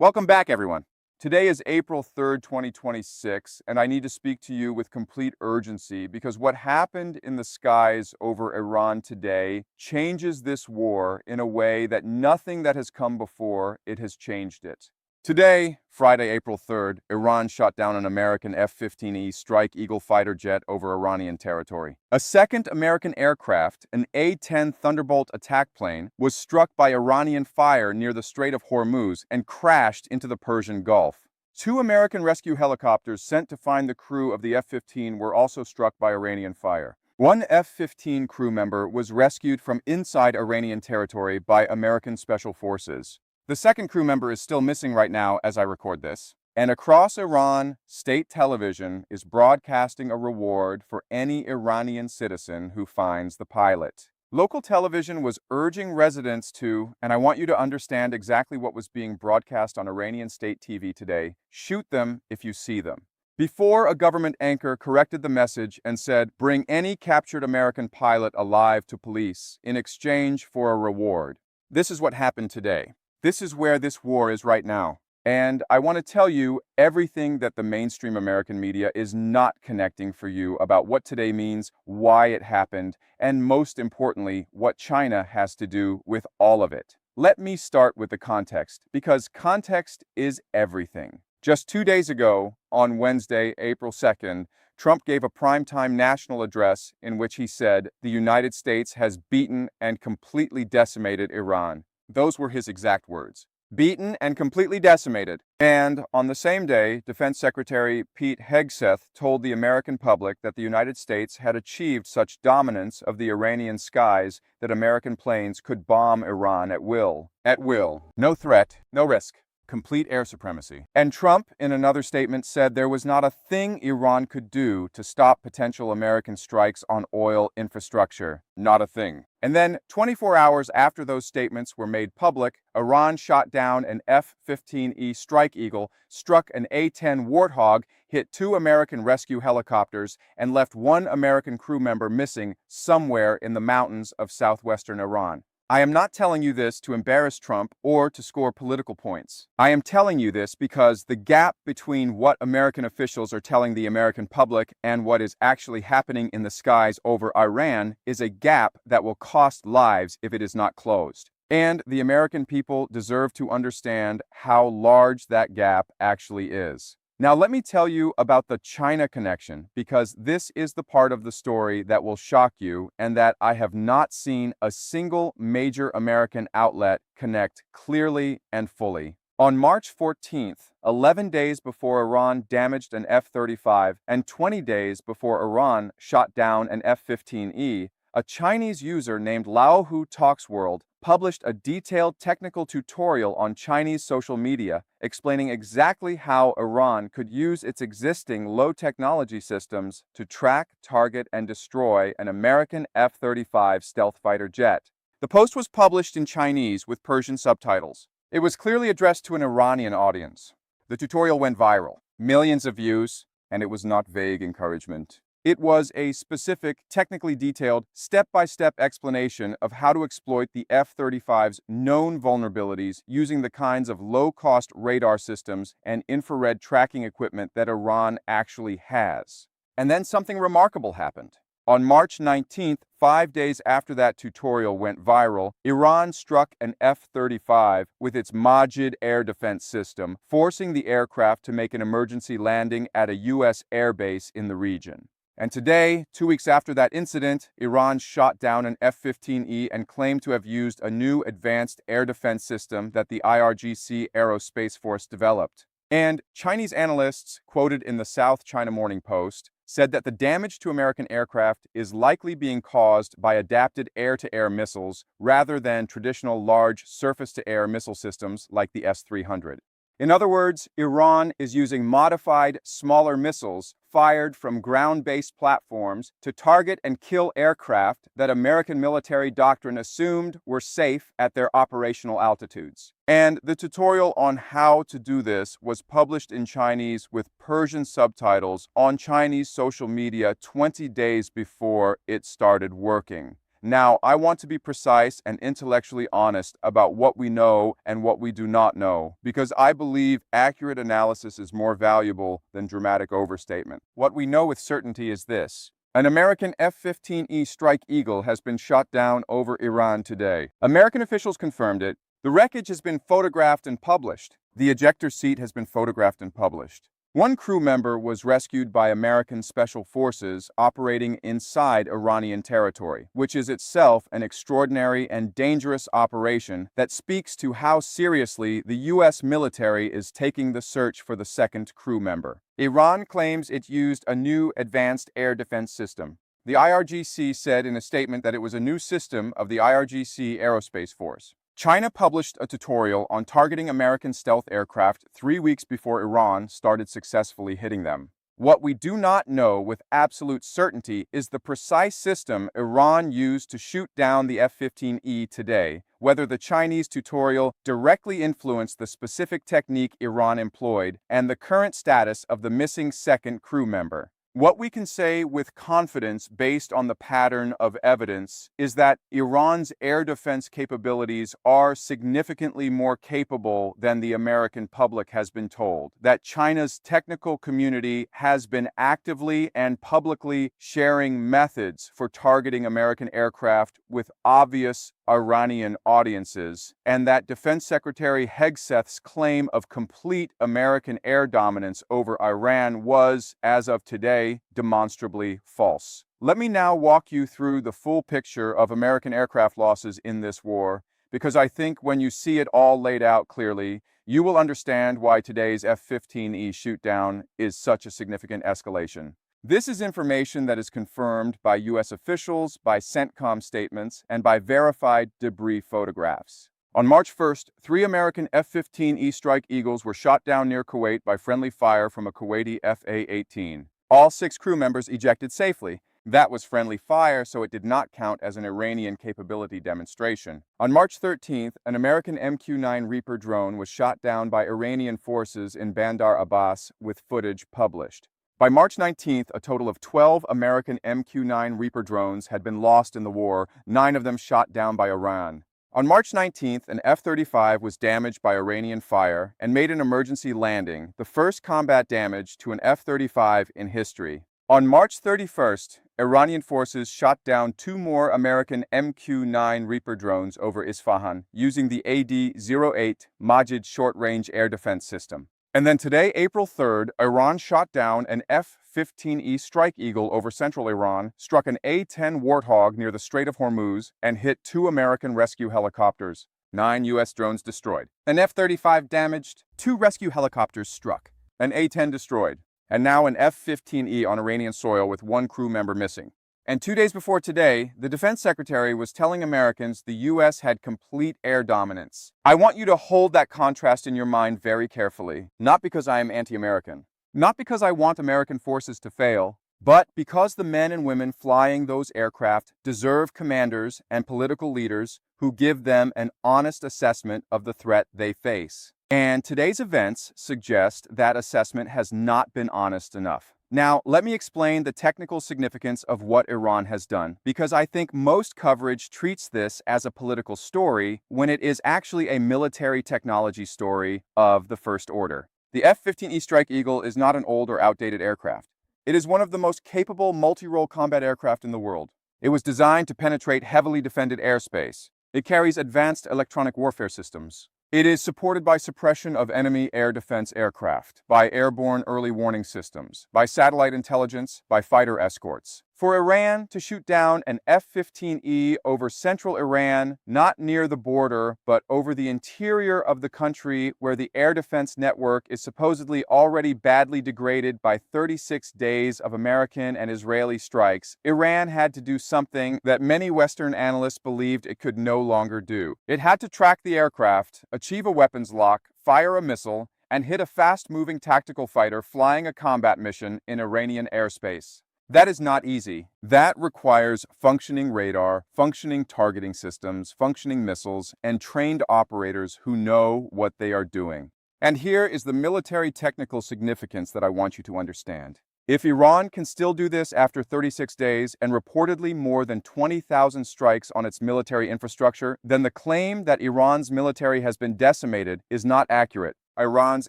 Welcome back, everyone. Today is April 3rd, 2026, and I need to speak to you with complete urgency because what happened in the skies over Iran today changes this war in a way that nothing that has come before it has changed it. Today, Friday, April 3rd, Iran shot down an American F-15E Strike Eagle fighter jet over Iranian territory. A second American aircraft, an A-10 Thunderbolt attack plane, was struck by Iranian fire near the Strait of Hormuz and crashed into the Persian Gulf. Two American rescue helicopters sent to find the crew of the F-15 were also struck by Iranian fire. One F-15 crew member was rescued from inside Iranian territory by American Special Forces. The second crew member is still missing right now as I record this. And across Iran, state television is broadcasting a reward for any Iranian citizen who finds the pilot. Local television was urging residents to, and I want you to understand exactly what was being broadcast on Iranian state TV today, shoot them if you see them. Before a government anchor corrected the message and said, bring any captured American pilot alive to police in exchange for a reward. This is what happened today. This is where this war is right now. And I want to tell you everything that the mainstream American media is not connecting for you about what today means, why it happened, and most importantly, what China has to do with all of it. Let me start with the context, because context is everything. Just 2 days ago, on Wednesday, April 2nd, Trump gave a primetime national address in which he said the United States has beaten and completely decimated Iran. Those were his exact words. Beaten and completely decimated. And on the same day, Defense Secretary Hegseth told the American public that the United States had achieved such dominance of the Iranian skies that American planes could bomb Iran at will. At will. No threat, no risk. Complete air supremacy. And Trump, in another statement, said there was not a thing Iran could do to stop potential American strikes on oil infrastructure. Not a thing. And then, 24 hours after those statements were made public, Iran shot down an F-15E Strike Eagle, struck an A-10 Warthog, hit 2 American rescue helicopters, and left 1 American crew member missing somewhere in the mountains of southwestern Iran. I am not telling you this to embarrass Trump or to score political points. I am telling you this because the gap between what American officials are telling the American public and what is actually happening in the skies over Iran is a gap that will cost lives if it is not closed. And the American people deserve to understand how large that gap actually is. Now, let me tell you about the China connection, because this is the part of the story that will shock you and that I have not seen a single major American outlet connect clearly and fully. On March 14th, 11 days before Iran damaged an F-35 and 20 days before Iran shot down an F-15E, a Chinese user named Laohu Talks World published a detailed technical tutorial on Chinese social media explaining exactly how Iran could use its existing low-technology systems to track, target, and destroy an American F-35 stealth fighter jet. The post was published in Chinese with Persian subtitles. It was clearly addressed to an Iranian audience. The tutorial went viral, millions of views, and it was not vague encouragement. It was a specific, technically detailed, step-by-step explanation of how to exploit the F-35's known vulnerabilities using the kinds of low-cost radar systems and infrared tracking equipment that Iran actually has. And then something remarkable happened. On March 19th, 5 days after that tutorial went viral, Iran struck an F-35 with its Majid air defense system, forcing the aircraft to make an emergency landing at a U.S. airbase in the region. And today, 2 weeks after that incident, Iran shot down an F-15E and claimed to have used a new advanced air defense system that the IRGC Aerospace Force developed. And Chinese analysts, quoted in the South China Morning Post, said that the damage to American aircraft is likely being caused by adapted air-to-air missiles rather than traditional large surface-to-air missile systems like the S-300. In other words, Iran is using modified, smaller missiles fired from ground-based platforms to target and kill aircraft that American military doctrine assumed were safe at their operational altitudes. And the tutorial on how to do this was published in Chinese with Persian subtitles on Chinese social media 20 days before it started working. Now, I want to be precise and intellectually honest about what we know and what we do not know, because I believe accurate analysis is more valuable than dramatic overstatement. What we know with certainty is this. An American F-15E Strike Eagle has been shot down over Iran today. American officials confirmed it. The wreckage has been photographed and published. The ejector seat has been photographed and published. One crew member was rescued by American special forces operating inside Iranian territory, which is itself an extraordinary and dangerous operation that speaks to how seriously the U.S. military is taking the search for the second crew member. Iran claims it used a new advanced air defense system. The IRGC said in a statement that it was a new system of the IRGC Aerospace Force. China published a tutorial on targeting American stealth aircraft 3 weeks before Iran started successfully hitting them. What we do not know with absolute certainty is the precise system Iran used to shoot down the F-15E today, whether the Chinese tutorial directly influenced the specific technique Iran employed, and the current status of the missing second crew member. What we can say with confidence based on the pattern of evidence is that Iran's air defense capabilities are significantly more capable than the American public has been told, that China's technical community has been actively and publicly sharing methods for targeting American aircraft with obvious Iranian audiences, and that Defense Secretary Hegseth's claim of complete American air dominance over Iran was, as of today, demonstrably false. Let me now walk you through the full picture of American aircraft losses in this war, because I think when you see it all laid out clearly, you will understand why today's F-15E shootdown is such a significant escalation. This is information that is confirmed by U.S. officials, by CENTCOM statements, and by verified debris photographs. On March 1st, 3 American F-15E Strike Eagles were shot down near Kuwait by friendly fire from a Kuwaiti FA-18. All 6 crew members ejected safely. That was friendly fire, so it did not count as an Iranian capability demonstration. On March 13th, an American MQ-9 Reaper drone was shot down by Iranian forces in Bandar Abbas, with footage published. By March 19th, a total of 12 American MQ-9 Reaper drones had been lost in the war, 9 of them shot down by Iran. On March 19th, an F-35 was damaged by Iranian fire and made an emergency landing, the first combat damage to an F-35 in history. On March 31st, Iranian forces shot down 2 more American MQ-9 Reaper drones over Isfahan using the AD-08 Majid short-range air defense system. And then today, April 3rd, Iran shot down an F-15E Strike Eagle over central Iran, struck an A-10 Warthog near the Strait of Hormuz, and hit 2 American rescue helicopters. 9 U.S. drones destroyed. An F-35 damaged, 2 rescue helicopters struck, an A-10 destroyed, and now an F-15E on Iranian soil with 1 crew member missing. And 2 days before today, the Defense Secretary was telling Americans the U.S. had complete air dominance. I want you to hold that contrast in your mind very carefully, not because I am anti-American, not because I want American forces to fail, but because the men and women flying those aircraft deserve commanders and political leaders who give them an honest assessment of the threat they face. And today's events suggest that assessment has not been honest enough. Now, let me explain the technical significance of what Iran has done, because I think most coverage treats this as a political story when it is actually a military technology story of the first order. The F-15E Strike Eagle is not an old or outdated aircraft. It is one of the most capable multi-role combat aircraft in the world. It was designed to penetrate heavily defended airspace. It carries advanced electronic warfare systems. It is supported by suppression of enemy air defense aircraft, by airborne early warning systems, by satellite intelligence, by fighter escorts. For Iran to shoot down an F-15E over central Iran, not near the border, but over the interior of the country where the air defense network is supposedly already badly degraded by 36 days of American and Israeli strikes, Iran had to do something that many Western analysts believed it could no longer do. It had to track the aircraft, achieve a weapons lock, fire a missile, and hit a fast-moving tactical fighter flying a combat mission in Iranian airspace. That is not easy. That requires functioning radar, functioning targeting systems, functioning missiles, and trained operators who know what they are doing. And here is the military technical significance that I want you to understand. If Iran can still do this after 36 days and reportedly more than 20,000 strikes on its military infrastructure, then the claim that Iran's military has been decimated is not accurate. Iran's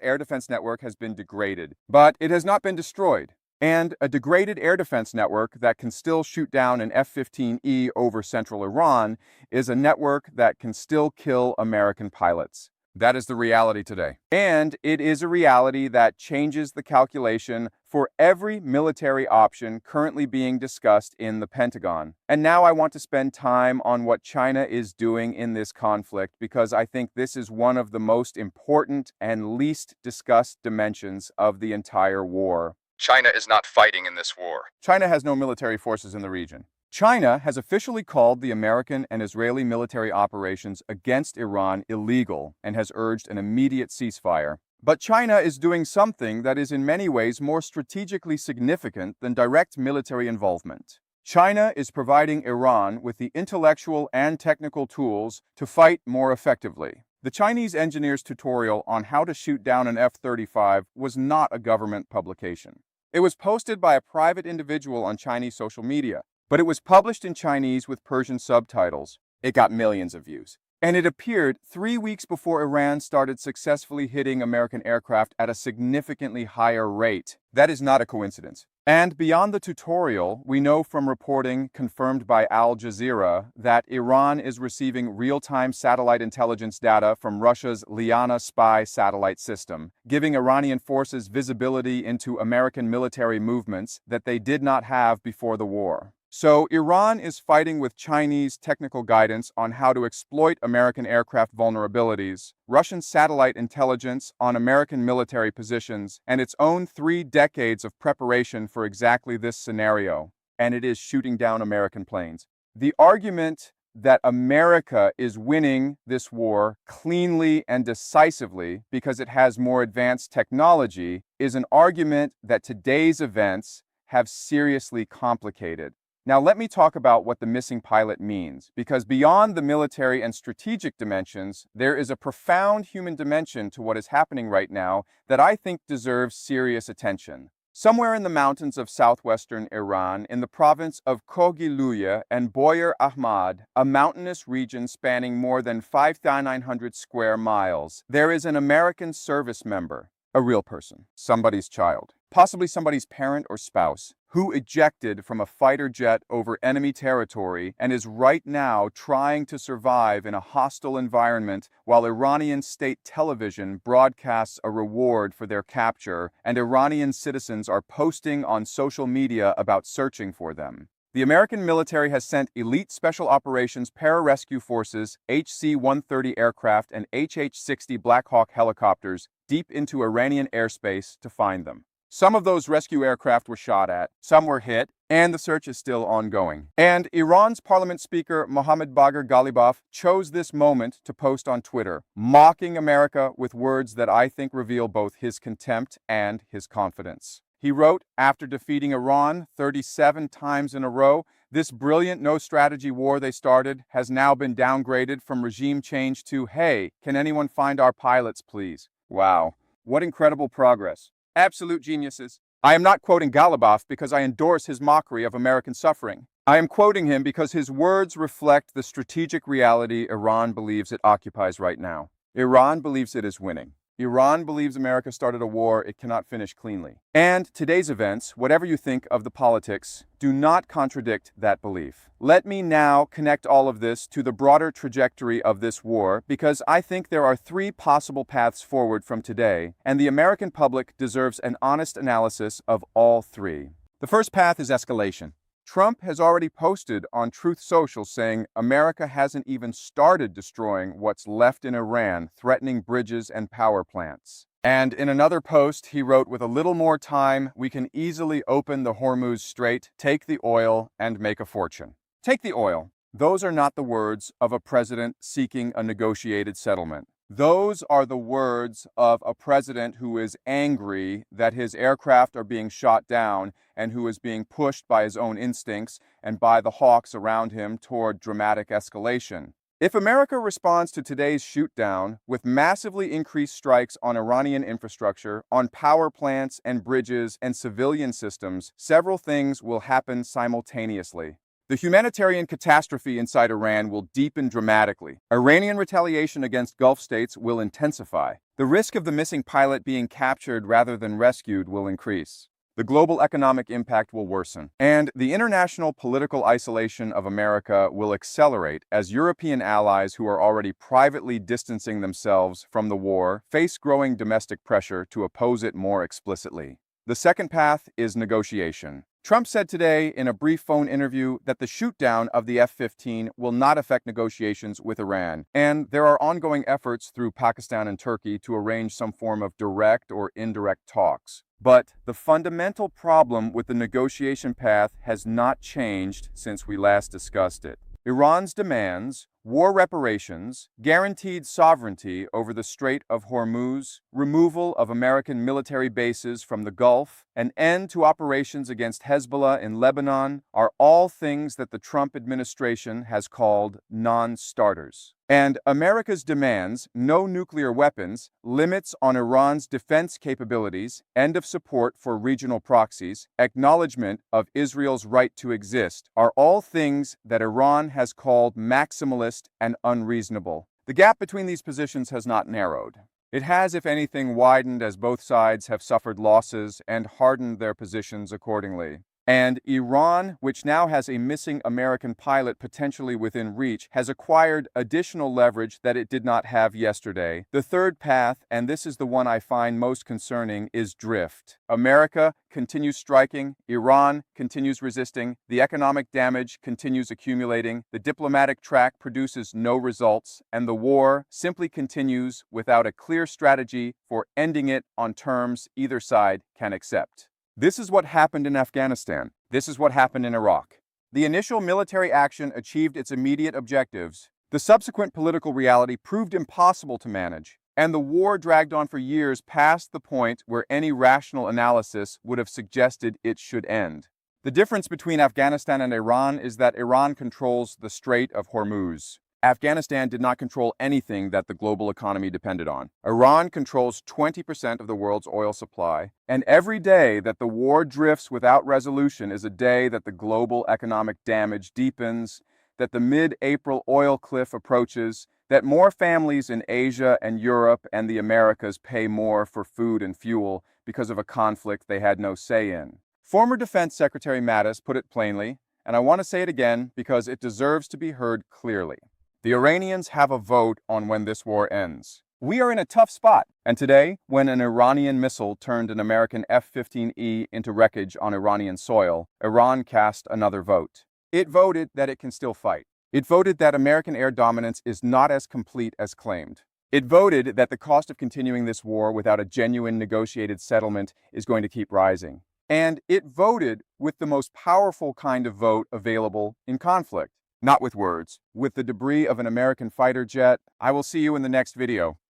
air defense network has been degraded, but it has not been destroyed. And a degraded air defense network that can still shoot down an F-15E over central Iran is a network that can still kill American pilots. That is the reality today. And it is a reality that changes the calculation for every military option currently being discussed in the Pentagon. And now I want to spend time on what China is doing in this conflict, because I think this is one of the most important and least discussed dimensions of the entire war. China is not fighting in this war. China has no military forces in the region. China has officially called the American and Israeli military operations against Iran illegal and has urged an immediate ceasefire. But China is doing something that is in many ways more strategically significant than direct military involvement. China is providing Iran with the intellectual and technical tools to fight more effectively. The Chinese engineer's tutorial on how to shoot down an F-35 was not a government publication. It was posted by a private individual on Chinese social media, but it was published in Chinese with Persian subtitles. It got millions of views. And it appeared 3 weeks before Iran started successfully hitting American aircraft at a significantly higher rate. That is not a coincidence. And beyond the tutorial, we know from reporting confirmed by Al Jazeera that Iran is receiving real-time satellite intelligence data from Russia's Liana spy satellite system, giving Iranian forces visibility into American military movements that they did not have before the war. So Iran is fighting with Chinese technical guidance on how to exploit American aircraft vulnerabilities, Russian satellite intelligence on American military positions, and its own 3 decades of preparation for exactly this scenario. And it is shooting down American planes. The argument that America is winning this war cleanly and decisively because it has more advanced technology is an argument that today's events have seriously complicated. Now let me talk about what the missing pilot means, because beyond the military and strategic dimensions, there is a profound human dimension to what is happening right now that I think deserves serious attention. Somewhere in the mountains of southwestern Iran, in the province of Kogiluya and Boyar Ahmad, a mountainous region spanning more than 5,900 square miles, there is an American service member, a real person, somebody's child, possibly somebody's parent or spouse, who ejected from a fighter jet over enemy territory and is right now trying to survive in a hostile environment while Iranian state television broadcasts a reward for their capture and Iranian citizens are posting on social media about searching for them. The American military has sent elite Special Operations Pararescue Forces, HC-130 aircraft, and HH-60 Black Hawk helicopters deep into Iranian airspace to find them. Some of those rescue aircraft were shot at, some were hit, and the search is still ongoing. And Iran's parliament speaker Mohammad Bagher Ghalibaf chose this moment to post on Twitter, mocking America with words that I think reveal both his contempt and his confidence. He wrote, after defeating Iran 37 times in a row, this brilliant no-strategy war they started has now been downgraded from regime change to, hey, can anyone find our pilots, please? Wow, what incredible progress. Absolute geniuses. I am not quoting Ghalibaf because I endorse his mockery of American suffering. I am quoting him because his words reflect the strategic reality Iran believes it occupies right now. Iran believes it is winning. Iran believes America started a war it cannot finish cleanly. And today's events, whatever you think of the politics, do not contradict that belief. Let me now connect all of this to the broader trajectory of this war, because I think there are 3 possible paths forward from today, and the American public deserves an honest analysis of all 3. The first path is escalation. Trump has already posted on Truth Social saying America hasn't even started destroying what's left in Iran, threatening bridges and power plants. And in another post, he wrote, with a little more time, we can easily open the Hormuz Strait, take the oil, and make a fortune. Take the oil. Those are not the words of a president seeking a negotiated settlement. Those are the words of a president who is angry that his aircraft are being shot down and who is being pushed by his own instincts and by the hawks around him toward dramatic escalation. If America responds to today's shoot-down with massively increased strikes on Iranian infrastructure, on power plants and bridges and civilian systems, several things will happen simultaneously. The humanitarian catastrophe inside Iran will deepen dramatically. Iranian retaliation against Gulf states will intensify. The risk of the missing pilot being captured rather than rescued will increase. The global economic impact will worsen, and the international political isolation of America will accelerate as European allies who are already privately distancing themselves from the war face growing domestic pressure to oppose it more explicitly. The second path is negotiation. Trump said today in a brief phone interview that the shoot-down of the F-15 will not affect negotiations with Iran, and there are ongoing efforts through Pakistan and Turkey to arrange some form of direct or indirect talks. But the fundamental problem with the negotiation path has not changed since we last discussed it. Iran's demands, war reparations, guaranteed sovereignty over the Strait of Hormuz, removal of American military bases from the Gulf, an end to operations against Hezbollah in Lebanon are all things that the Trump administration has called non-starters. And America's demands, no nuclear weapons, limits on Iran's defense capabilities, end of support for regional proxies, acknowledgement of Israel's right to exist, are all things that Iran has called maximalist and unreasonable. The gap between these positions has not narrowed. It has, if anything, widened as both sides have suffered losses and hardened their positions accordingly. And Iran, which now has a missing American pilot potentially within reach, has acquired additional leverage that it did not have yesterday. The third path, and this is the one I find most concerning, is drift. America continues striking, Iran continues resisting, the economic damage continues accumulating, the diplomatic track produces no results, and the war simply continues without a clear strategy for ending it on terms either side can accept. This is what happened in Afghanistan. This is what happened in Iraq. The initial military action achieved its immediate objectives. The subsequent political reality proved impossible to manage, and the war dragged on for years past the point where any rational analysis would have suggested it should end. The difference between Afghanistan and Iran is that Iran controls the Strait of Hormuz. Afghanistan did not control anything that the global economy depended on. Iran controls 20% of the world's oil supply, and every day that the war drifts without resolution is a day that the global economic damage deepens, that the mid-April oil cliff approaches, that more families in Asia and Europe and the Americas pay more for food and fuel because of a conflict they had no say in. Former Defense Secretary Mattis put it plainly, and I want to say it again because it deserves to be heard clearly. The Iranians have a vote on when this war ends. We are in a tough spot. And today, when an Iranian missile turned an American F-15E into wreckage on Iranian soil, Iran cast another vote. It voted that it can still fight. It voted that American air dominance is not as complete as claimed. It voted that the cost of continuing this war without a genuine negotiated settlement is going to keep rising. And it voted with the most powerful kind of vote available in conflict. Not with words, with the debris of an American fighter jet. I will see you in the next video.